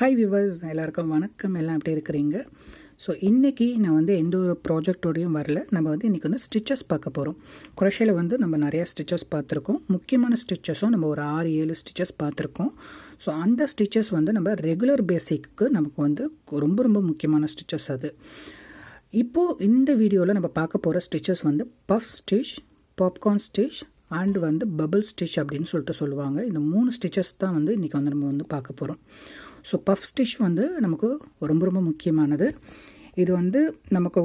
Hi viewers, எல்லாருக்கும் வணக்கம். எல்லாம் எப்படி இருக்கிறீங்க? ஸோ இன்றைக்கி நான் எந்த ஒரு ப்ராஜெக்டோடையும் வரல. நம்ம இன்றைக்கி ஸ்டிச்சஸ் பார்க்க போகிறோம். குரோஷேயில் நம்ம நிறையா ஸ்டிச்சஸ் பார்த்துருக்கோம். முக்கியமான ஸ்டிச்சஸும் நம்ம ஒரு 6-7 ஸ்டிச்சஸ் பார்த்துருக்கோம். ஸோ அந்த ஸ்டிச்சஸ் நம்ம ரெகுலர் பேசிக்கு நமக்கு ரொம்ப ரொம்ப முக்கியமான ஸ்டிச்சஸ் அது. இப்போது இந்த வீடியோவில் நம்ம பார்க்க போகிற stitches puff stitch, popcorn stitch and bubble stitch அப்படின்னு சொல்லுவாங்க. இந்த 3 ஸ்டிச்சஸ் தான் இன்றைக்கி நம்ம பார்க்க போகிறோம். ஸோ பஃப் ஸ்டிச் நமக்கு ரொம்ப ரொம்ப முக்கியமானது. இது நமக்கு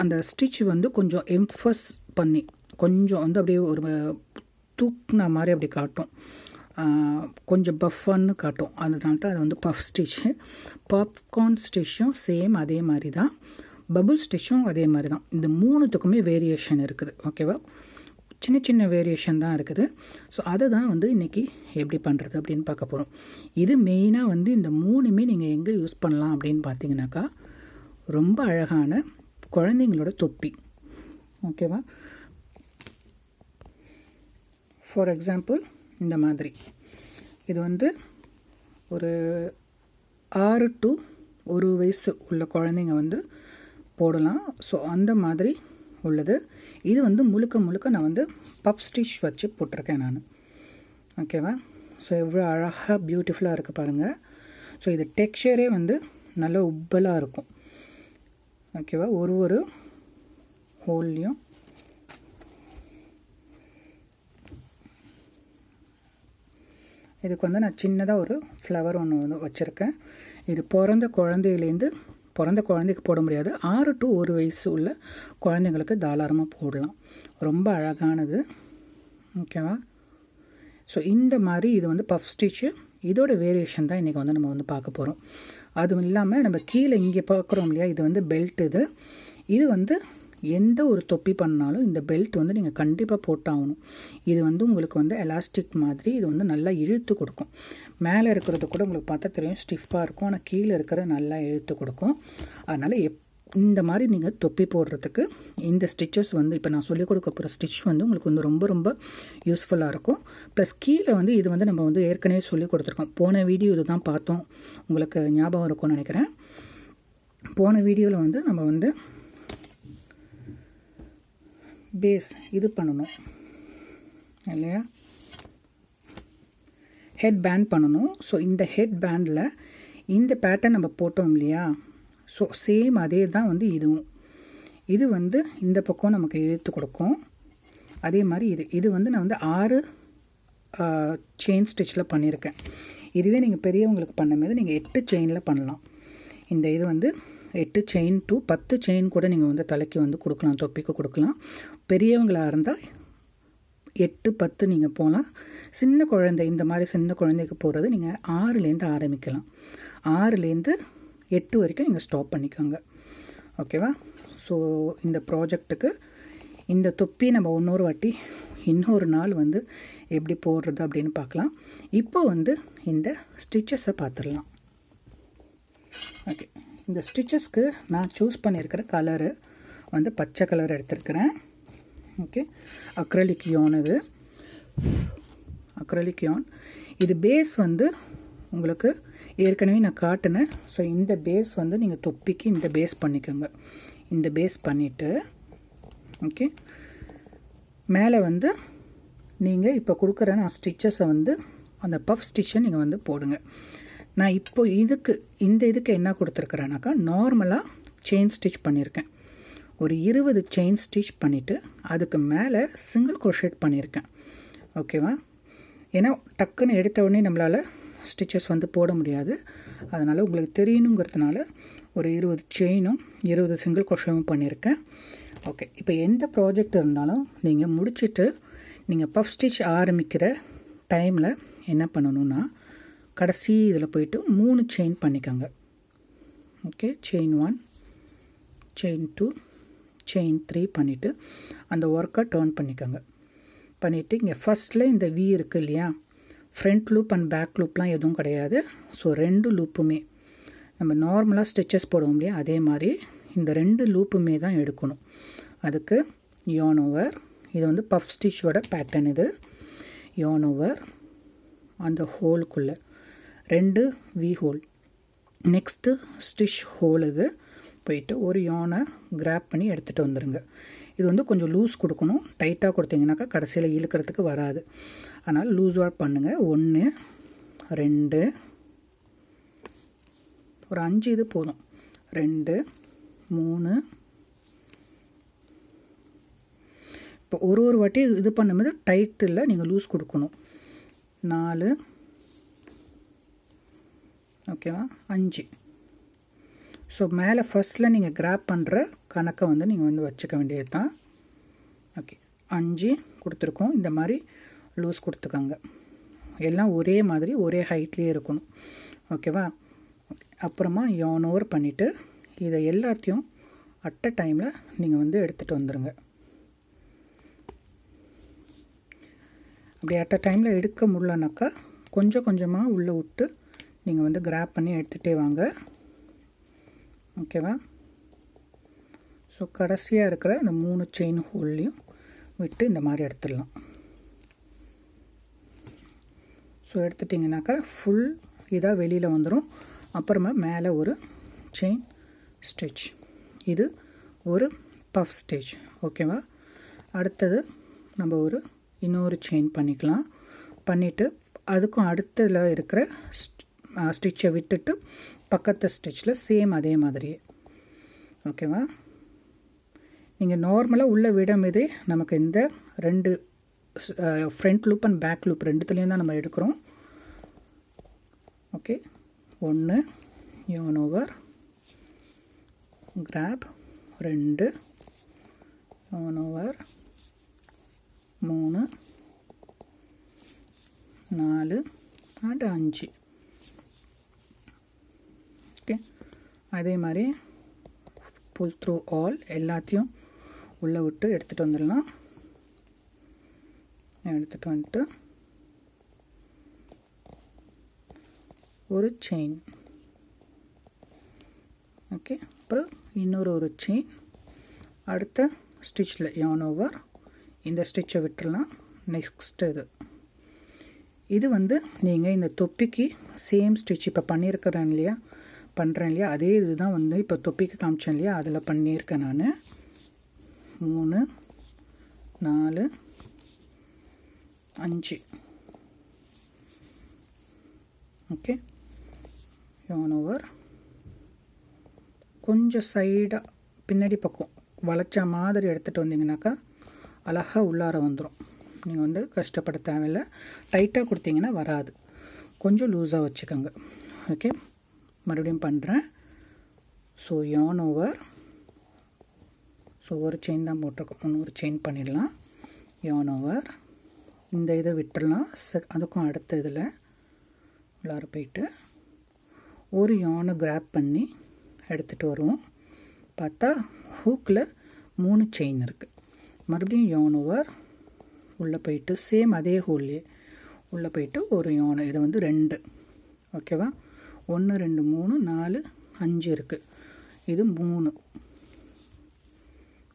அந்த ஸ்டிச் கொஞ்சம் எம்ஃபஸ் பண்ணி கொஞ்சம் அப்படியே ஒரு தூக்குன மாதிரி அப்படி காட்டும், கொஞ்சம் பஃப்னு காட்டும். அதனால தான் அது பஃப் ஸ்டிச்சு. பாப்கார்ன் ஸ்டிச்சும் சேம் அதே மாதிரி தான், பபுள் ஸ்டிச்சும் அதே மாதிரி தான். இந்த 3த்துக்குமே வேரியேஷன் இருக்குது. ஓகேவா? சின்ன சின்ன வேரியேஷன் தான் இருக்குது. ஸோ அதை தான் இன்றைக்கி எப்படி பண்ணுறது அப்படின்னு பார்க்க போகிறோம். இது மெயினாக இந்த 3மே நீங்கள் எங்கே யூஸ் பண்ணலாம் அப்படின்னு பார்த்தீங்கன்னாக்கா, ரொம்ப அழகான குழந்தைங்களோட தொப்பி. ஓகேவா? ஃபார் எக்ஸாம்பிள் இந்த மாதிரி இது ஒரு 6 to 1 வயசு உள்ள குழந்தைங்க போடலாம். ஸோ அந்த மாதிரி உள்ளது. இது முழுக்க முழுக்க நான் பப் ஸ்டிச் வச்சு போட்டிருக்கேன் நான். ஓகேவா? ஸோ எவ்வளோ அழகாக பியூட்டிஃபுல்லாக இருக்குது பாருங்கள். ஸோ இது டெக்ஸ்சரே நல்ல உப்பலாக இருக்கும். ஓகேவா? ஒரு ஹோல்லையும் இதுக்கு நான் சின்னதாக ஒரு ஃப்ளவர் ஒன்று வச்சுருக்கேன். இது பிறந்த குழந்தைக்கு போட முடியாது. 6 to 1 வயசு உள்ள குழந்தைங்களுக்கு தாராளமாக போடலாம். ரொம்ப அழகானது. ஓகேவா? ஸோ இந்த மாதிரி இது பஃப் ஸ்டிச்சு. இதோட வேரியேஷன் தான் இன்றைக்கி நம்ம பார்க்க போகிறோம். அதுவும் இல்லாமல் நம்ம கீழே இங்கே பார்க்குறோம் இல்லையா, இது பெல்ட். இது எந்த ஒரு தொப்பி பண்ணாலும் இந்த பெல்ட் நீங்கள் கண்டிப்பாக போட்டாகணும். இது உங்களுக்கு எலாஸ்டிக் மாதிரி இது நல்லா இழுத்து கொடுக்கும். மேலே இருக்கிறது கூட உங்களுக்கு பார்த்தா தெரியும், ஸ்டிஃபாக இருக்கும். ஆனால் கீழே இருக்கிறது நல்லா இழுத்து கொடுக்கும். அதனால் இந்த மாதிரி நீங்கள் தொப்பி போடுறதுக்கு இந்த ஸ்டிச்சஸ் இப்போ நான் சொல்லிக் கொடுக்க போகிற ஸ்டிச் உங்களுக்கு ரொம்ப ரொம்ப யூஸ்ஃபுல்லாக இருக்கும். ப்ளஸ் கீழே இது நம்ம ஏற்கனவே சொல்லி கொடுத்துருக்கோம். போன வீடியோ இது தான் பார்த்தோம், உங்களுக்கு ஞாபகம் இருக்கும்னு நினைக்கிறேன். போன வீடியோவில் நம்ம பேஸ் இது பண்ணணும் இல்லையா, ஹெட் பேண்ட் பண்ணணும். ஸோ இந்த ஹெட் பேண்டில் இந்த பேட்டர்ன் நம்ம போட்டோம் இல்லையா, ஸோ சேம் அதே தான் இதுவும். இது இந்த பக்கம் நமக்கு இழுத்து கொடுக்கும். அதே மாதிரி இது நான் 6 செயின் ஸ்டிச்சில் பண்ணியிருக்கேன். இதுவே நீங்கள் பெரியவங்களுக்கு பண்ணும்போது நீங்கள் 8 செயினில் பண்ணலாம். இந்த இது 8 செயின் to 10 செயின் கூட நீங்கள் தலைக்கு கொடுக்கலாம், தொப்பிக்கு கொடுக்கலாம். பெரியவங்களாக இருந்தால் 8-10 நீங்கள் போகலாம். சின்ன குழந்தை, இந்த மாதிரி சின்ன குழந்தைக்கு போகிறது நீங்கள் 6லேருந்து ஆரம்பிக்கலாம். 6லேருந்து 8 வரைக்கும் நீங்கள் ஸ்டாப் பண்ணிக்கோங்க. ஓகேவா? ஸோ இந்த ப்ராஜெக்ட்டுக்கு இந்த தொப்பி நம்ம இன்னொரு நாள் எப்படி போடுறது அப்படின்னு பார்க்கலாம். இப்போ இந்த ஸ்டிச்சஸை பார்த்துடலாம். ஓகே, இந்த ஸ்டிச்சஸ்க்கு நான் சூஸ் பண்ணியிருக்கிற கலரு பச்சை கலர் எடுத்திருக்கிறேன். ஓகே, அக்ரலிக் யான். அக்ரலிக் யான் இது பேஸ் உங்களுக்கு ஏற்கனவே நான் காட்டினேன். ஸோ இந்த பேஸ் நீங்கள் தொப்பிக்கு இந்த பேஸ் பண்ணிக்கோங்க. இந்த பேஸ் பண்ணிவிட்டு ஓகே, மேலே நீங்கள் இப்போ கொடுக்குற நான் ஸ்டிச்சஸை அந்த பஃப் ஸ்டிச்சை நீங்கள் போடுங்க. நான் இப்போ இதுக்கு என்ன கொடுத்துருக்குறேன்னாக்கா, நார்மலாக செயின் ஸ்டிச் பண்ணியிருக்கேன். ஒரு 20 செயின் ஸ்டிச் பண்ணிவிட்டு அதுக்கு மேலே சிங்கிள் crochet பண்ணியிருக்கேன். ஓகேவா? ஏன்னா டக்குன்னு எடுத்த உடனே நம்மளால் ஸ்டிச்சஸ் போட முடியாது. அதனால் உங்களுக்கு தெரியணுங்கிறதுனால ஒரு 20 செயினும் 20 சிங்கிள் crochetவும் பண்ணியிருக்கேன். ஓகே, இப்போ எந்த ப்ராஜெக்ட் இருந்தாலும் நீங்கள் முடிச்சுட்டு நீங்கள் பஃப் ஸ்டிச் ஆரம்பிக்கிற டைமில் என்ன பண்ணணுன்னா, கடைசி இதில் போயிட்டு 3 செயின் பண்ணிக்கோங்க. ஓகே, செயின் 1, செயின் 2, செயின் 3 பண்ணிவிட்டு அந்த ஒர்க்கை டர்ன் பண்ணிக்கோங்க. பண்ணிவிட்டு இங்கே ஃபஸ்ட்டில் இந்த வி இருக்குது இல்லையா, ஃப்ரண்ட் லூப் அண்ட் பேக் லூப்லாம் எதுவும் கிடையாது. ஸோ 2 லூப்புமே நம்ம நார்மலாக ஸ்டிச்சஸ் போடுவோம் இல்லையா, அதே மாதிரி இந்த 2 லூப்புமே தான் எடுக்கணும். அதுக்கு yarn ஓவர், இது பஃப் ஸ்டிச்சோட பேட்டர்ன். இது yarn ஓவர் அந்த ஹோலுக்குள்ளே 2 வி ஹோல் நெக்ஸ்ட்டு ஸ்டிச் ஹோல் இது போயிட்டு ஒரு யானை கிராப் பண்ணி எடுத்துகிட்டு வந்துடுங்க. இது வந்து கொஞ்சம் லூஸ் கொடுக்கணும். டைட்டாக கொடுத்தீங்கன்னாக்கா கடைசியில் இழுக்கிறதுக்கு வராது. அதனால் லூஸாக பண்ணுங்கள். 1 2 ஒரு 5 இது போதும். 2 3 இப்போ ஒரு வாட்டி இது பண்ணும்போது டைட்டில் நீங்கள் லூஸ் கொடுக்கணும். 4 ஓகேவா 5. ஸோ மேலே ஃபஸ்ட்டில் நீங்கள் கிராப் பண்ணுற கணக்கை வந்து நீங்கள் வந்து வச்சுக்க வேண்டியது தான். ஓகே 5 கொடுத்துருக்கோம். இந்த மாதிரி லூஸ் கொடுத்துக்கோங்க. எல்லாம் ஒரே மாதிரி ஒரே ஹைட்லேயே இருக்கணும். ஓகேவா. அப்புறமா yarn over பண்ணிவிட்டு இதை எல்லாத்தையும் அட் அ டைமில் நீங்கள் வந்து எடுத்துகிட்டு வந்துடுங்க. அப்படி அட் அ டைமில் எடுக்க முடியலனாக்கா கொஞ்சம் கொஞ்சமாக உள்ளே விட்டு நீங்கள் வந்து கிராப் பண்ணி எடுத்துகிட்டே வாங்க. ஓகேவா. ஸோ கடைசியாக இருக்கிற இந்த 3 செயின் ஹோல்லையும் விட்டு இந்த மாதிரி எடுத்துடலாம். ஸோ எடுத்துட்டிங்கனாக்கா ஃபுல் இதாக வெளியில் வந்துடும். அப்புறமா மேலே ஒரு செயின் ஸ்டிச். இது ஒரு பஃப் ஸ்டிச். ஓகேவா. அடுத்தது நம்ம இன்னொரு செயின் பண்ணிக்கலாம். பண்ணிவிட்டு அதுக்கும் அடுத்ததில் இருக்கிற ஸ்டிச்சை விட்டுட்டு பக்கத்து ஸ்டிச்சில் சேம் அதே மாதிரியே. ஓகேவா. நீங்கள் நார்மலாக உள்ளே விடும்போதே நமக்கு இந்த 2 front loop and back loop ரெண்டுத்துலேயும் தான் நம்ம எடுக்கிறோம். Okay 1 yarn over grab 2 yarn over 3 4 and 5. Okay அதே மாதிரி புல் த்ரூ ஆல் எல்லாத்தையும் உள்ளே விட்டு எடுத்துகிட்டு வந்துடலாம். எடுத்துகிட்டு வந்துட்டு ஒரு செயின். ஓகே அப்புறம் இன்னொரு செயின் அடுத்த ஸ்டிச்சில் yarn over இந்த ஸ்டிச்சை விட்டுடலாம். நெக்ஸ்ட்டு இது வந்து நீங்கள் இந்த தொப்பிக்கு சேம் ஸ்டிச் இப்போ பண்ணுறேன் இல்லையா அதே இது தான் வந்து இப்போ தொப்பிக்கு காமிச்சேன் இல்லையா அதில் பண்ணியிருக்கேன் நான். 3 4 5. ஓகே yarn over கொஞ்சம் சைடாக பின்னாடி பக்கம் வளைச்ச மாதிரி எடுத்துகிட்டு வந்தீங்கன்னாக்கா அழகாக உள்ளார வந்துடும். நீங்கள் வந்து கஷ்டப்பட தேவையில்லை. டைட்டாக கொடுத்தீங்கன்னா வராது. கொஞ்சம் லூஸாக வச்சுக்கோங்க. ஓகே மறுபடியும் பண்ணுறேன். ஸோ yarn over ஸோ ஒரு செயின் தான் போட்டிருக்கோம். இன்னொரு செயின் பண்ணிடலாம். yarn over இந்த இதை விட்டுடலாம். அதுக்கும் அடுத்த இதில் உள்ளார போயிட்டு ஒரு yarn கிராப் பண்ணி எடுத்துகிட்டு வருவோம். பார்த்தா ஹூக்கில் 3 செயின் இருக்குது. மறுபடியும் yarn over உள்ளே போயிட்டு சேம் அதே ஹோல்லே உள்ளே போயிட்டு ஒரு yarn. இதை வந்து 2. ஓகேவா. 1 2 3 4 5 இருக்குது. இது 3.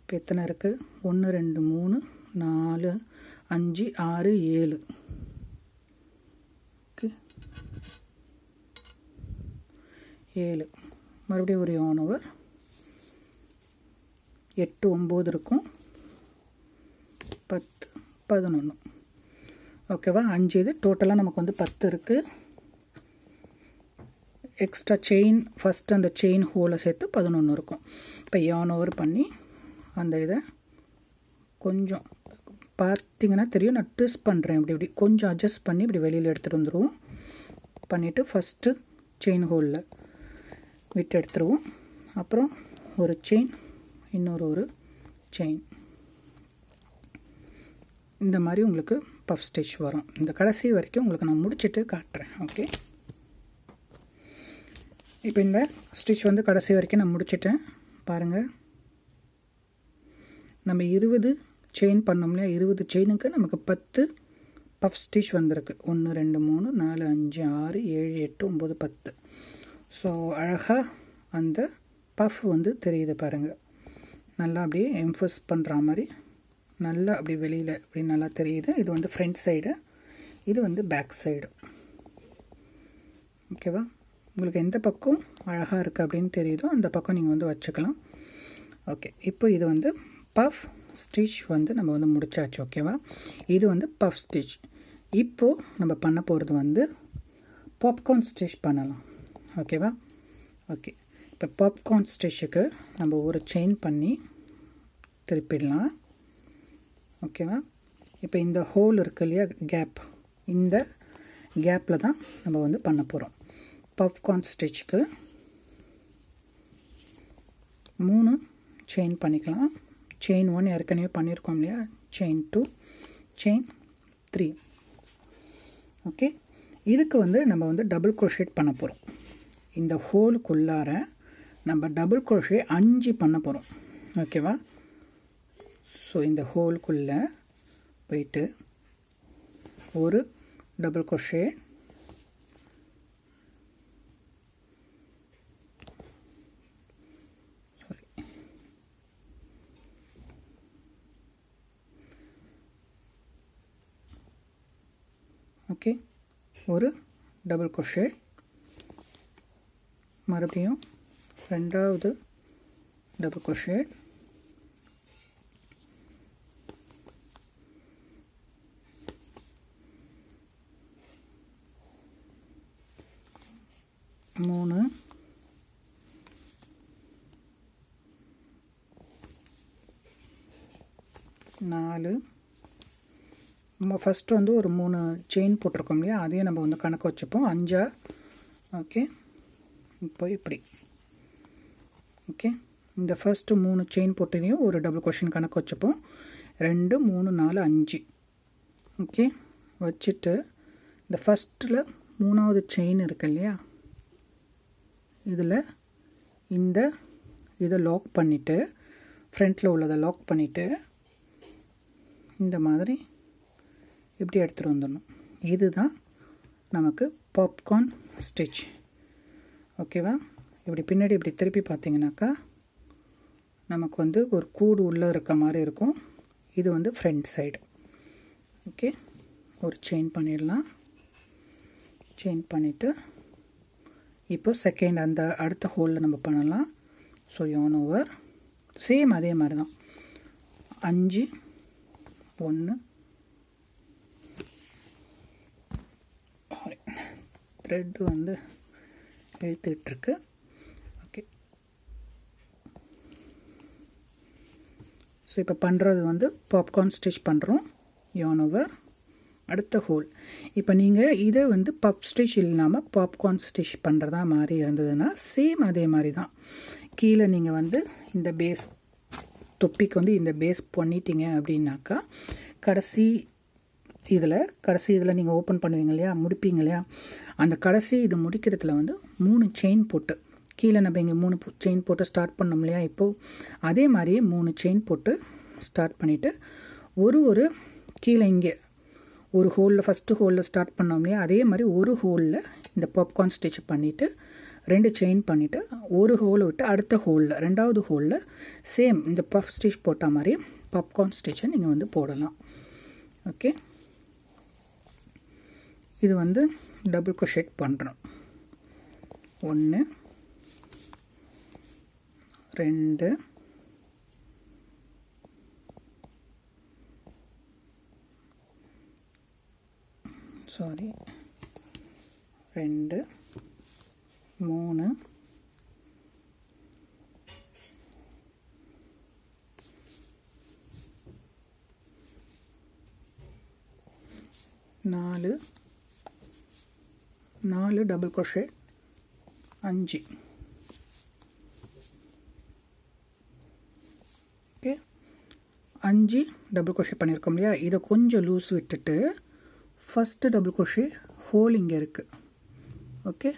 இப்போ எத்தனை இருக்குது? 1 2 3 4 5 6 7. ஓகே 7. மறுபடியும் ஒரு yarn over 8 9 இருக்கும். 10 11. ஓகேவா. 5 இது டோட்டலாக நமக்கு வந்து 10 இருக்குது. எக்ஸ்ட்ரா செயின் ஃபஸ்ட்டு அந்த செயின் ஹோலை சேர்த்து 11 இருக்கும். இப்போ yarn over பண்ணி அந்த இதை கொஞ்சம் பார்த்திங்கன்னா தெரியும். நான் ட்விஸ்ட் பண்ணுறேன். இப்படி கொஞ்சம் அட்ஜஸ்ட் பண்ணி இப்படி வெளியில் எடுத்துகிட்டு வந்துடுவோம். பண்ணிவிட்டு ஃபஸ்ட்டு செயின் ஹோலில் விட்டு எடுத்துருவோம். அப்புறம் ஒரு செயின் இன்னொரு செயின். இந்த மாதிரி உங்களுக்கு பஃப் ஸ்டிச் வரும். இந்த கடைசி வரைக்கும் உங்களுக்கு நான் முடிச்சுட்டு காட்டுறேன். ஓகே இப்போ இந்த ஸ்டிச் வந்து கடைசி வரைக்கும் நான் முடிச்சிட்டேன். பாருங்கள் நம்ம 20 செயின் பண்ணோம் இல்லையா. 20 செயினுக்கு நமக்கு 10 பஃப் ஸ்டிச் வந்திருக்கு. 1 2 3 4 5 6 7 8 9 10. ஸோ அழகாக அந்த பஃப் வந்து தெரியுது பாருங்கள். நல்லா அப்படியே எம்ஃபோஸ் பண்ணுற மாதிரி நல்லா அப்படி வெளியில் அப்படி நல்லா தெரியுது. இது வந்து ஃப்ரண்ட் சைடு, இது வந்து பேக் சைடு. ஓகேவா. உங்களுக்கு எந்த பக்கம் அழகாக இருக்குது அப்படின்னு தெரியுதோ அந்த பக்கம் நீங்கள் வந்து வச்சுக்கலாம். ஓகே, இப்போ இது வந்து பஃப் ஸ்டிச் வந்து நம்ம வந்து முடிச்சாச்சு. ஓகேவா, இது வந்து பஃப் ஸ்டிச். இப்போது நம்ம பண்ண போகிறது வந்து பாப்கார்ன் ஸ்டிச் பண்ணலாம். ஓகேவா, ஓகே. இப்போ பாப்கார்ன் ஸ்டிச்சுக்கு நம்ம ஒரு செயின் பண்ணி திருப்பிடலாம். ஓகேவா, இப்போ இந்த ஹோல் இருக்கு இல்லையா, கேப், இந்த கேப்பில் தான் நம்ம வந்து பண்ண போகிறோம். பாப்கார்ன் ஸ்டிச்சுக்கு 3 செயின் பண்ணிக்கலாம். செயின் 1 ஏற்கனவே பண்ணியிருக்கோம் இல்லையா, செயின் 2, செயின் 3. ஓகே, இதுக்கு வந்து நம்ம வந்து டபுள் க்ரோஷேட் பண்ண போகிறோம். இந்த ஹோலுக்குள்ளார நம்ம டபுள் க்ரோஷே 5 பண்ண போகிறோம். ஓகேவா, ஸோ இந்த ஹோலுக்குள்ளே போயிட்டு ஒரு டபுள் க்ரோஷே, ஓகே, ஒரு டபுள் க்ரோஷே, மறுபடியும் ரெண்டாவது டபுள் க்ரோஷே, மூணு, 4. நம்ம ஃபஸ்ட்டு வந்து ஒரு 3 செயின் போட்டிருக்கோம் இல்லையா, அதையும் நம்ம வந்து கணக்கு வச்சுப்போம். 5. ஓகே, இப்போ இப்படி. ஓகே, இந்த ஃபஸ்ட்டு 3 செயின் போட்டதையும் ஒரு டபுள் க்ரோஷே கணக்கு வச்சுப்போம். 2, 3, 4, 5. ஓகே, வச்சுட்டு இந்த ஃபஸ்ட்டில் 3வது செயின் இருக்கு இல்லையா, இதில் இதை லாக் பண்ணிவிட்டு, ஃப்ரண்ட்டில் உள்ளதை லாக் பண்ணிவிட்டு இந்த மாதிரி இப்படி எடுத்துகிட்டு வந்துடணும். இதுதான் நமக்கு பாப்கார்ன் ஸ்டிச். ஓகேவா, இப்படி பின்னாடி இப்படி திருப்பி பார்த்தீங்கன்னாக்கா நமக்கு வந்து ஒரு கூடு உள்ளே இருக்க மாதிரி இருக்கும். இது வந்து ஃப்ரண்ட் சைடு. ஓகே, ஒரு செயின் பண்ணிடலாம். செயின் பண்ணிவிட்டு இப்போ செகண்ட் அந்த அடுத்த ஹோலில் நம்ம பண்ணலாம். ஸோ yarn ஓவர், சேம் அதே மாதிரி தான். 5, 1, த்ரெட்டு வந்து இழுத்துக்கிட்டுருக்கு. ஓகே, ஸோ இப்போ பண்ணுறது வந்து பாப்கார்ன் ஸ்டிச் பண்ணுறோம். yarn ஓவர், அடுத்த ஹோல். இப்போ நீங்கள் இதை வந்து பப் ஸ்டிச் இல்லாமல் பாப்கார்ன் ஸ்டிச் பண்ணுறதா மாதிரி இருந்ததுன்னா சேம் அதே மாதிரி தான். கீழே நீங்கள் வந்து இந்த பேஸ் தொப்பிக்கு வந்து இந்த பேஸ் பண்ணிட்டீங்க அப்படின்னாக்கா கடைசி இதில் நீங்கள் ஓப்பன் பண்ணுவீங்க இல்லையா, முடிப்பீங்க இல்லையா, அந்த கடைசி இது முடிக்கிறதுல வந்து 3 செயின் போட்டு, கீழே நம்ம இங்கே 3 செயின் போட்டு ஸ்டார்ட் பண்ணோம் இல்லையா, இப்போது அதே மாதிரியே 3 செயின் போட்டு ஸ்டார்ட் பண்ணிவிட்டு ஒரு கீழே இங்கே ஒரு ஹோலில் ஃபஸ்ட்டு ஹோலில் ஸ்டார்ட் பண்ணோம் இல்லையா, அதே மாதிரி ஒரு ஹோலில் இந்த பாப்கார்ன் ஸ்டிச் பண்ணிவிட்டு 2 செயின் பண்ணிவிட்டு ஒரு ஹோலை விட்டு அடுத்த ஹோலில் 2வது ஹோலில் சேம் இந்த பஃப் ஸ்டிச் போட்ட மாதிரி பாப்கார்ன் ஸ்டிச்சை நீங்கள் வந்து போடலாம். ஓகே, இது வந்து டபுள் க்ரோஷேட் பண்ணுறோம். 1, 2, 2, 3, 4 double crochet, 5. Okay, 5 double crochet பண்ணியிருக்கோம் இல்லையா, இதை கொஞ்சம் லூஸ் விட்டுட்டு ஃபஸ்ட்டு டபுள் க்ரோஷே ஹோல் இங்கே இருக்குது. ஓகே,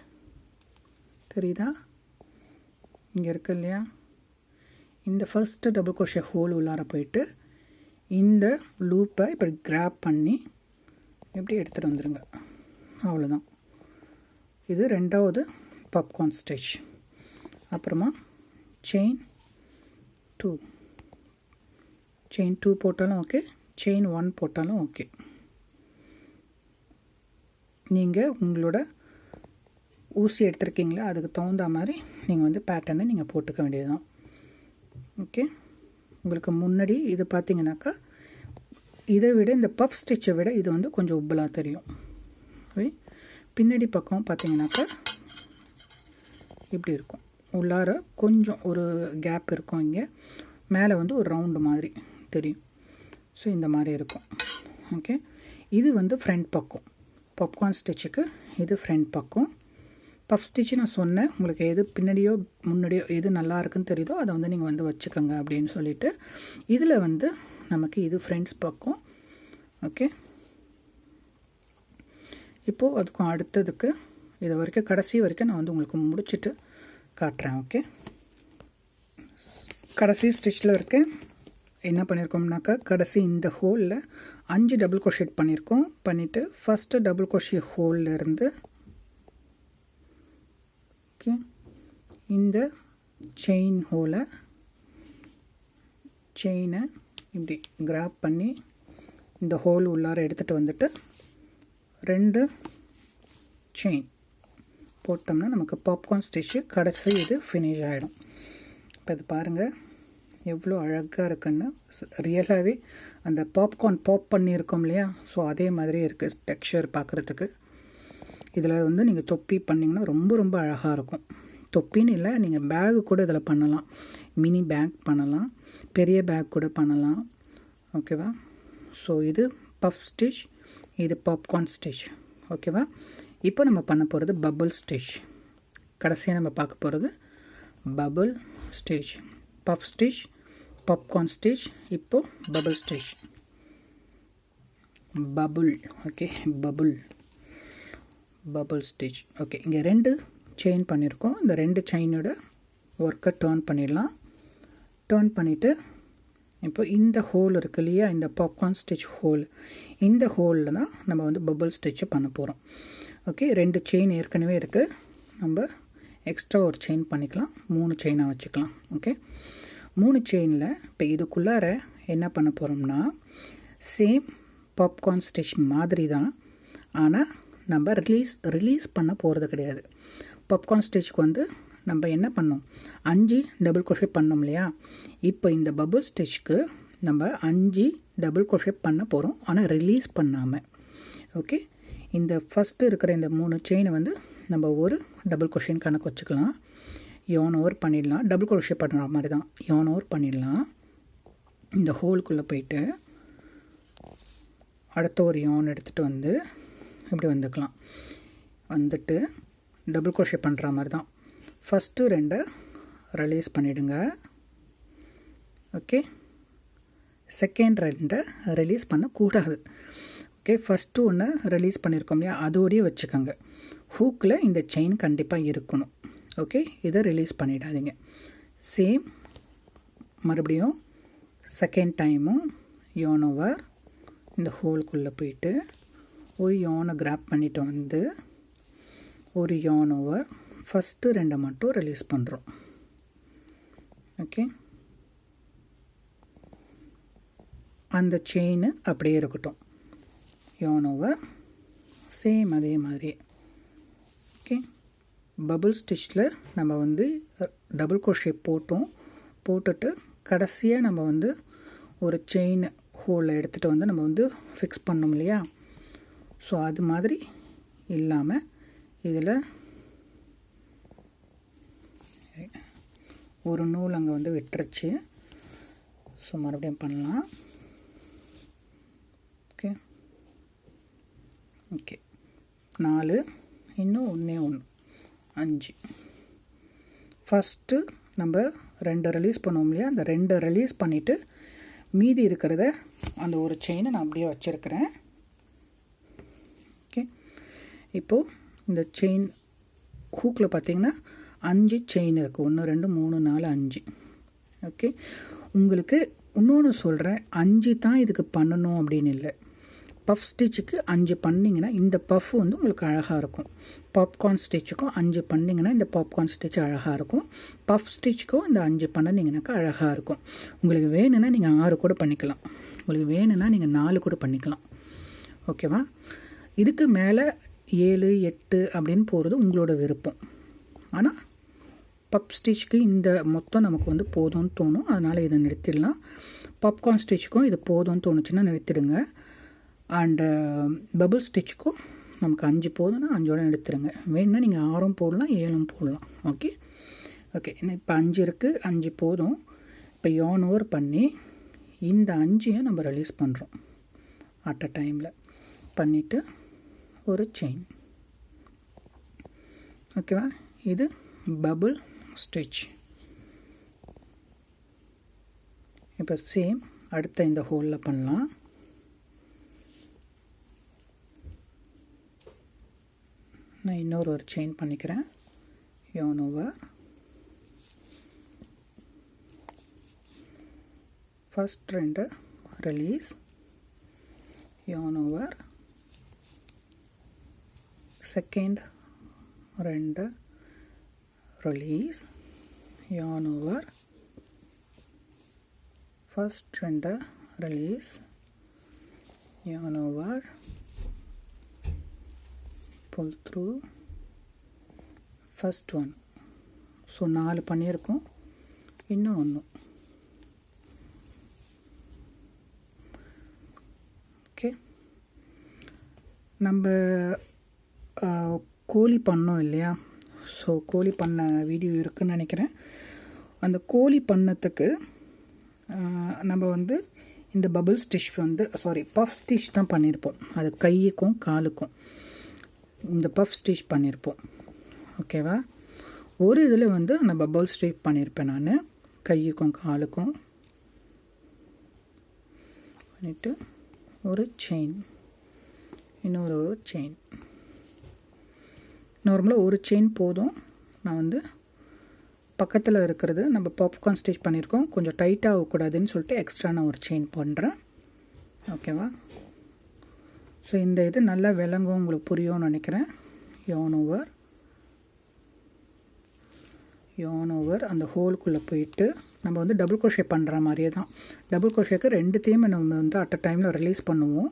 தெரியுதா, இங்கே இருக்குது இல்லையா, இந்த ஃபஸ்ட்டு டபுள் க்ரோஷே ஹோல் உள்ளார போயிட்டு இந்த லூப்பை இப்படி கிராப் பண்ணி இப்படி எடுத்துகிட்டு வந்துடுங்க. அவ்வளோதான். இது 2வது பாப்கார்ன் ஸ்டிச். அப்புறமா செயின் 2 போட்டாலும் ஓகே, செயின் 1 போட்டாலும் ஓகே. நீங்கள் உங்களோட ஊசி எடுத்துருக்கீங்களா அதுக்கு தகுந்த மாதிரி நீங்கள் வந்து பேட்டர்னை நீங்கள் போட்டுக்க வேண்டியது தான். ஓகே, உங்களுக்கு முன்னாடி இது பார்த்தீங்கன்னாக்கா இதை விட இந்த பஃப் ஸ்டிச்சை விட இது வந்து கொஞ்சம் உப்பலாக தெரியும். பின்னாடி பக்கம் பார்த்தீங்கன்னாக்கா இப்படி இருக்கும், உள்ளார கொஞ்சம் ஒரு கேப் இருக்கும், இங்கே மேலே வந்து ஒரு ரவுண்டு மாதிரி தெரியும். ஸோ இந்த மாதிரி இருக்கும். ஓகே, இது வந்து ஃப்ரண்ட் பக்கம். பாப்கார்ன் ஸ்டிச்சுக்கு இது ஃப்ரண்ட் பக்கம். பஃப் ஸ்டிச்சு நான் சொன்னேன் உங்களுக்கு, எது பின்னாடியோ முன்னாடியோ எது நல்லா இருக்குன்னு தெரியுதோ அதை வந்து நீங்கள் வந்து வச்சுக்கோங்க அப்படின்னு சொல்லிட்டு. இதில் வந்து நமக்கு இது ஃப்ரண்ட்ஸ் பக்கம். ஓகே, இப்போது அதுக்கும் அடுத்ததுக்கு இது வரைக்கும் கடைசி வரைக்கும் நான் வந்து உங்களுக்கு முடிச்சுட்டு காட்டுறேன். ஓகே, கடைசி ஸ்டிச்சில் இருக்கேன். என்ன பண்ணியிருக்கோம்னாக்கா கடைசி இந்த ஹோலில் 5 டபுள் crochet பண்ணியிருக்கோம். பண்ணிவிட்டு ஃபஸ்ட்டு டபுள் crochet ஹோலில் இருந்து ஓகே இந்த செயினை இப்படி கிராப் பண்ணி இந்த ஹோல் உள்ளார எடுத்துகிட்டு வந்துட்டு 2 செயின் போட்டோம்னா நமக்கு பாப்கார்ன் ஸ்டிச்சு கடைசி இது ஃபினிஷ் ஆகிடும். இப்போ இது பாருங்கள் எவ்வளோ அழகாக இருக்குன்னு. ரியலாகவே அந்த பாப்கார்ன் பாப் பண்ணியிருக்கோம் இல்லையா, ஸோ அதே மாதிரி இருக்குது டெக்ஸ்சர் பார்க்குறதுக்கு. இதில் வந்து நீங்கள் தொப்பி பண்ணிங்கன்னா ரொம்ப ரொம்ப அழகாக இருக்கும். தொப்பின்னு இல்லை, நீங்கள் பேகு கூட இதில் பண்ணலாம். மினி பேக் பண்ணலாம், பெரிய பேக் கூட பண்ணலாம். ஓகேவா? ஸோ இது பஃப் ஸ்டிச், இது பாப்கார்ன் ஸ்டிச். ஓகேவா? இப்போ நம்ம பண்ண போகிறது பபுள் ஸ்டிச். கடைசியாக நம்ம பார்க்க போகிறது bubble stitch. Puff stitch, popcorn stitch, இப்போது bubble stitch. Bubble. Okay, bubble stitch. Okay, இங்கே 2 செயின் பண்ணியிருக்கோம். இந்த 2 செயினோட ஒர்க்கை டர்ன் பண்ணிடலாம். டர்ன் பண்ணிவிட்டு இப்போ இந்த ஹோல் இருக்கு இல்லையா, இந்த பாப்கார்ன் ஸ்டிச் ஹோல், இந்த ஹோலில் தான் நம்ம வந்து பபுள் ஸ்டிச்சை பண்ண போகிறோம். ஓகே, 2 செயின் ஏற்கனவே இருக்குது, நம்ம எக்ஸ்ட்ரா ஒரு செயின் பண்ணிக்கலாம். 3 செயினாக வச்சுக்கலாம். ஓகே, 3 செயினில் இப்போ இதுக்குள்ளார என்ன பண்ண போகிறோம்னா சேம் பாப்கார்ன் ஸ்டிச் மாதிரி தான், ஆனால் நம்ம ரிலீஸ் பண்ண போகிறது கிடையாது. பாப்கார்ன் ஸ்டிச்சுக்கு வந்து நம்ம என்ன பண்ணோம், 5 டபுள் crochet பண்ணோம் இல்லையா. இப்போ இந்த பபுள் ஸ்டிச்சுக்கு நம்ம 5 டபுள் crochet பண்ண போகிறோம், ஆனால் ரிலீஸ் பண்ணாமல். ஓகே, இந்த ஃபஸ்ட்டு இருக்கிற இந்த 3 செயினை வந்து நம்ம ஒரு டபுள் crochet கணக்கு வச்சுக்கலாம். yarn over பண்ணிடலாம். டபுள் crochet பண்ணுற மாதிரி தான் yarn over பண்ணிடலாம். இந்த ஹோலுக்குள்ளே போயிட்டு அடுத்த ஒரு yarn எடுத்துகிட்டு வந்து இப்படி வந்துக்கலாம். வந்துட்டு டபுள் crochet பண்ணுற மாதிரி தான் ஃபஸ்ட்டு 2 ரிலீஸ் பண்ணிவிடுங்க. ஓகே, செகண்ட் 2 ரிலீஸ் பண்ணக்கூடாது. ஓகே, ஃபஸ்ட்டு ஒன்று ரிலீஸ் பண்ணியிருக்கோம் இல்லையா, அதோடையே வச்சுக்கோங்க. ஹூக்கில் இந்த செயின் கண்டிப்பாக இருக்கணும். ஓகே, இதை ரிலீஸ் பண்ணிடாதீங்க. சேம் மறுபடியும் செகண்ட் டைமும் yarn over இந்த ஹோலுக்குள்ளே போயிட்டு ஒரு yarn கிராப் பண்ணிவிட்டு வந்து ஒரு yarn over ஃபஸ்ட்டு 2 மட்டும் ரிலீஸ் பண்ணுறோம். ஓகே, அந்த செயின் அப்படியே இருக்கட்டும். yarn over சேம் அதே மாதிரி. ஓகே, பபுள் ஸ்டிச்சில் நம்ம வந்து டபுள் crochet போட்டுட்டு கடைசியாக நம்ம வந்து ஒரு செயின் ஹோலில் எடுத்துகிட்டு வந்து நம்ம வந்து ஃபிக்ஸ் பண்ணோம் இல்லையா. ஸோ அது மாதிரி இல்லாமல் இதில் ஒரு நூல் அங்கே வந்து விட்டுருச்சு. ஸோ மறுபடியும் பண்ணலாம். ஓகே, ஓகே, 4 இன்னும் 1 5. ஃபஸ்ட்டு நம்ம 2 ரிலீஸ் பண்ணுவோம் இல்லையா, அந்த 2 ரிலீஸ் பண்ணிவிட்டு மீதி இருக்கிறத அந்த ஒரு செயினை நான் அப்படியே வச்சுருக்கிறேன். ஓகே, இப்போது இந்த செயின் ஹூக்கில் பார்த்திங்கன்னா 5 செயின் இருக்குது. 1 2 3 4 5. ஓகே, உங்களுக்கு இன்னொன்று சொல்கிறேன், 5 தான் இதுக்கு பண்ணணும் அப்படின்னு இல்லை. பஃப் ஸ்டிச்சுக்கு 5 பண்ணிங்கன்னா இந்த பஃப் வந்து உங்களுக்கு அழகாக இருக்கும். பாப்கார்ன் ஸ்டிச்சுக்கும் 5 பண்ணிங்கன்னா இந்த பாப்கார்ன் ஸ்டிச் அழகாக இருக்கும். பஃப் ஸ்டிச்சுக்கும் இந்த 5 பண்ணிங்கனாக்கா அழகாக இருக்கும். உங்களுக்கு வேணும்னா நீங்கள் 6 கூட பண்ணிக்கலாம், உங்களுக்கு வேணும்னா நீங்கள் 4 கூட பண்ணிக்கலாம். ஓகேவா? இதுக்கு மேலே 7 8 அப்படின்னு போகிறது உங்களோட விருப்பம். ஆனால் பப் ஸ்டிச்சுக்கு இந்த மொத்தம் நமக்கு வந்து போதும்னு தோணும், அதனால் இதை நிறுத்திடலாம். பாப்கார்ன் ஸ்டிச்சுக்கும் இது போதும்னு தோணுச்சுன்னா நிறுத்திடுங்க. அண்டு பபுள் ஸ்டிச்சுக்கும் நமக்கு 5 போதும்னா 5ஓட எடுத்துருங்க. வேணுன்னா நீங்கள் 6 போடலாம், 7 போடலாம். ஓகே ஓகே இப்போ 5 இருக்குது, 5 போதும். இப்போ yarn over பண்ணி இந்த 5ஐயும் நம்ம ரிலீஸ் பண்ணுறோம் அட் அ டைமில். பண்ணிவிட்டு ஒரு செயின். ஓகேவா, இது பபுள் ஸ்டிச். இப்போ சேம் அடுத்த இந்த ஹோலில் பண்ணலாம். நான் இன்னொரு செயின் பண்ணிக்கிறேன். yarn over, first 2 release, yarn over, second 2 release, yarn over, first 2 release, yarn over, pull through, first one. So 4 பண்ணியிருக்கோம், இன்னும் 1. ஓகே, நம்ம கோழி பண்ணோம் இல்லையா? ஸோ கோழி பண்ண வீடியோ இருக்குதுன்னு நினைக்கிறேன். அந்த கோழி பண்ணத்துக்கு நம்ம வந்து இந்த பபுள் ஸ்டிச் வந்து பஃப் ஸ்டிச் தான் பண்ணியிருப்போம். அது கைக்கும் காலுக்கும் இந்த பஃப் ஸ்டிச் பண்ணியிருப்போம். ஓகேவா, ஒரு இதில் வந்து நான் பபுள் ஸ்டிச் பண்ணியிருப்பேன். நான் கைக்கும் காலுக்கும் பண்ணிவிட்டு ஒரு செயின், இன்னொரு செயின். நார்மலாக ஒரு செயின் போதும். நான் வந்து பக்கத்தில் இருக்கிறது நம்ம பாப்கார்ன் ஸ்டிச் பண்ணியிருக்கோம், கொஞ்சம் டைட்டாக ஆகக்கூடாதுன்னு சொல்லிட்டு எக்ஸ்ட்ரா நான் ஒரு செயின் பண்ணுறேன். ஓகேவா, ஸோ இந்த இது நல்லா விளங்கும், உங்களுக்கு புரியும்னு நினைக்கிறேன். yarn over அந்த ஹோலுக்குள்ளே போயிட்டு நம்ம வந்து டபுள் crochet பண்ணுற மாதிரியே தான். டபுள் crochetக்கு 2த்தையும் நம்ம வந்து அட் அ டைமில் ரிலீஸ் பண்ணுவோம்.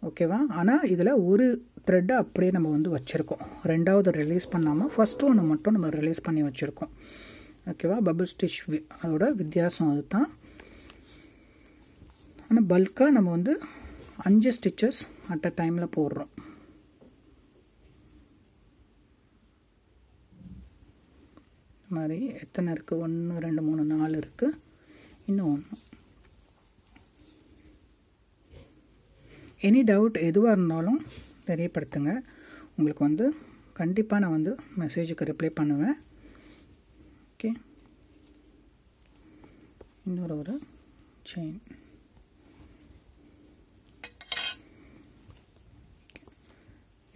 ஓகேவா, ஆனால் இதில் ஒரு த்ரெட்டை அப்படியே நம்ம வந்து வச்சுருக்கோம். 2வது ரிலீஸ் பண்ணாமல் ஃபஸ்ட்டு ஒன்று மட்டும் நம்ம ரிலீஸ் பண்ணி வச்சுருக்கோம். ஓகேவா, பபுள் ஸ்டிச் அதோட வித்தியாசம் அது தான். ஆனால் பல்காக நம்ம வந்து 5 ஸ்டிச்சஸ் அட் அ டைமில் போடுறோம். மாதிரி எத்தனை இருக்குது? 1 2 3 4 இருக்குது, இன்னும் 1. எனி டவுட் எதுவாக இருந்தாலும் தெரியப்படுத்துங்க. உங்களுக்கு வந்து கண்டிப்பாக நான் வந்து மெசேஜுக்கு ரிப்ளை பண்ணுவேன். ஓகே, இன்னொரு செயின்.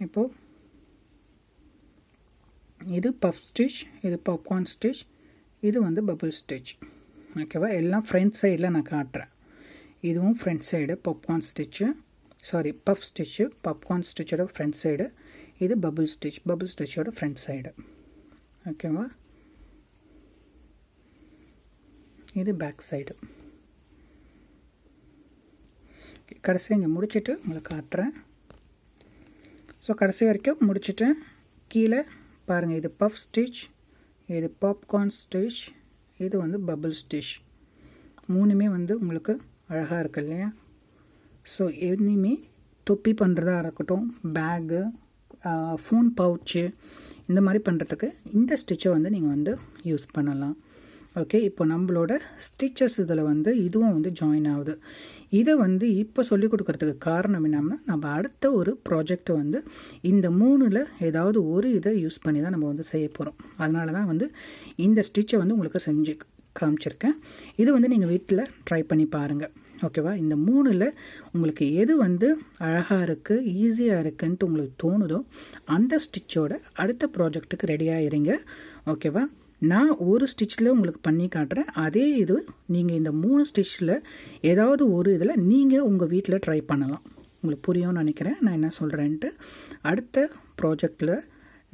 இப்போது இது பஃப் ஸ்டிச், இது பாப்கார்ன் ஸ்டிச், இது வந்து பபுள் ஸ்டிச். ஓகேவா, எல்லாம் ஃப்ரண்ட் சைடில் நான் காட்டுறேன். இதுவும் front side popcorn stitch, puff stitch, popcorn ஸ்டிச்சோட ஃப்ரண்ட் சைடு. இது பபுள் ஸ்டிச்சோட ஃப்ரண்ட் சைடு. ஓகேவா, இது பேக் சைடு. கடைசி இங்கே முடிச்சுட்டு உங்களுக்கு காட்டுறேன். ஸோ கடைசி வரைக்கும் முடிச்சுட்டேன். கீழே பாருங்கள், இது பஃப் ஸ்டிச், இது பாப்கார்ன் ஸ்டிச், இது வந்து பபுள் ஸ்டிச். 3மே வந்து உங்களுக்கு அழகாக இருக்கு இல்லையா? ஸோ இனிமே தொப்பி பண்ணுறதா இருக்கட்டும், பேகு, ஃபோன் பவுச்சு, இந்த மாதிரி பண்ணுறதுக்கு இந்த ஸ்டிச்சை வந்து நீங்கள் வந்து யூஸ் பண்ணலாம். ஓகே, இப்போ நம்மளோட ஸ்டிச்சஸ் இதில் வந்து இதுவும் வந்து ஜாயின் ஆகுது. இதை வந்து இப்போ சொல்லிக் கொடுக்கறதுக்கு காரணம் என்னன்னா, நம்ம அடுத்த ஒரு ப்ராஜெக்டை வந்து இந்த 3ல் ஏதாவது ஒரு இதை யூஸ் பண்ணி தான் நம்ம வந்து செய்ய போகிறோம். அதனால தான் வந்து இந்த ஸ்டிச்சை வந்து உங்களுக்கு செஞ்சு காமிச்சிருக்கேன். இது வந்து நீங்கள் வீட்டில் ட்ரை பண்ணி பாருங்கள். ஓகேவா, இந்த 3ல் உங்களுக்கு எது வந்து அழகாக இருக்குது, ஈஸியாக இருக்குன்ட்டு உங்களுக்கு தோணுதோ அந்த ஸ்டிச்சோட அடுத்த ப்ராஜெக்ட்டுக்கு ரெடியாக இருங்க. ஓகேவா, நான் ஒரு ஸ்டிச்சில் உங்களுக்கு பண்ணி காட்டுறேன். அதே இது நீங்கள் இந்த 3 ஸ்டிச்சில் ஏதாவது ஒரு இதில் நீங்கள் உங்கள் வீட்டில் ட்ரை பண்ணலாம். உங்களுக்கு புரியும்னு நினைக்கிறேன் நான் என்ன சொல்கிறேன்ட்டு. அடுத்த ப்ராஜெக்டில்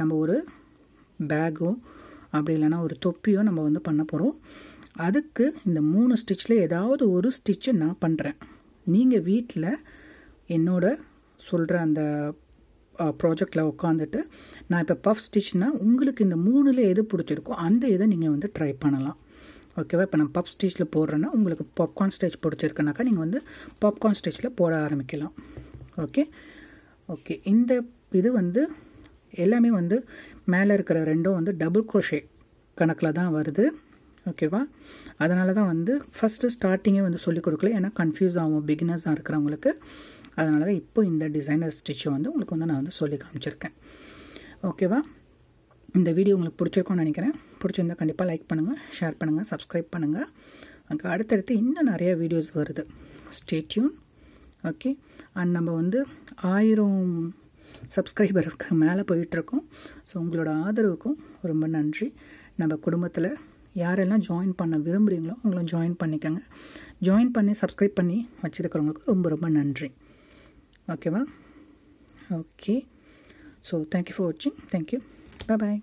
நம்ம ஒரு பேக்கோ அப்படி இல்லைன்னா ஒரு தொப்பியோ நம்ம வந்து பண்ண போகிறோம். அதுக்கு இந்த 3 ஸ்டிச்சில் ஏதாவது ஒரு ஸ்டிச்சு நான் பண்ணுறேன். நீங்கள் வீட்டில் என்னோட சொல்கிற அந்த ப்ராஜெக்டில் உட்காந்துட்டு நான் இப்போ பஃப் ஸ்டிச்னால் உங்களுக்கு இந்த 3ல் எது பிடிச்சிருக்கோ அந்த இதை நீங்கள் வந்து ட்ரை பண்ணலாம். ஓகேவா? இப்போ நான் பஃப் ஸ்டிச்சில் போடுறேன்னா உங்களுக்கு பாப்கார்ன் ஸ்டிச் பிடிச்சிருக்குனாக்கா நீங்கள் வந்து பாப்கார்ன் ஸ்டிச்சில் போட ஆரம்பிக்கலாம். Okay okay. இந்த இது வந்து எல்லாமே வந்து மேலே இருக்கிற ரெண்டும் வந்து டபுள் க்ரோஷே கணக்கில் தான் வருது. ஓகேவா? அதனால தான் வந்து ஃபஸ்ட்டு ஸ்டார்டிங்கே வந்து சொல்லிக் கொடுக்கல, ஏன்னா கன்ஃபியூஸ் ஆகும் பிகினர்ஸாக இருக்கிறவங்களுக்கு. அதனால தான் இப்போ இந்த டிசைனர் ஸ்டிச்சை வந்து உங்களுக்கு வந்து நான் வந்து சொல்லி காமிச்சிருக்கேன். ஓகேவா? இந்த வீடியோ உங்களுக்கு பிடிச்சிருக்கும்னு நினைக்கிறேன். பிடிச்சிருந்தால் கண்டிப்பாக லைக் பண்ணுங்கள், ஷேர் பண்ணுங்கள், சப்ஸ்கிரைப் பண்ணுங்கள். அங்கே அடுத்தடுத்து இன்னும் நிறைய வீடியோஸ் வருது. Stay tune. ஓகே. அண்ட் நம்ம வந்து 1000 சப்ஸ்கிரைபருக்கு மேலே போயிட்டுருக்கோம். ஸோ உங்களோட ஆதரவுக்கும் ரொம்ப நன்றி. நம்ம குடும்பத்தில் யாரெல்லாம் ஜாயின் பண்ண விரும்புகிறீங்களோ அவங்களும் ஜாயின் பண்ணிக்கோங்க. ஜாயின் பண்ணி சப்ஸ்கிரைப் பண்ணி வச்சுருக்கிறவங்களுக்கு ரொம்ப ரொம்ப நன்றி. ஓகேவா? ஓகே. ஸோ தேங்க்யூ ஃபார் வாட்சிங். தேங்க்யூ. Bye-bye.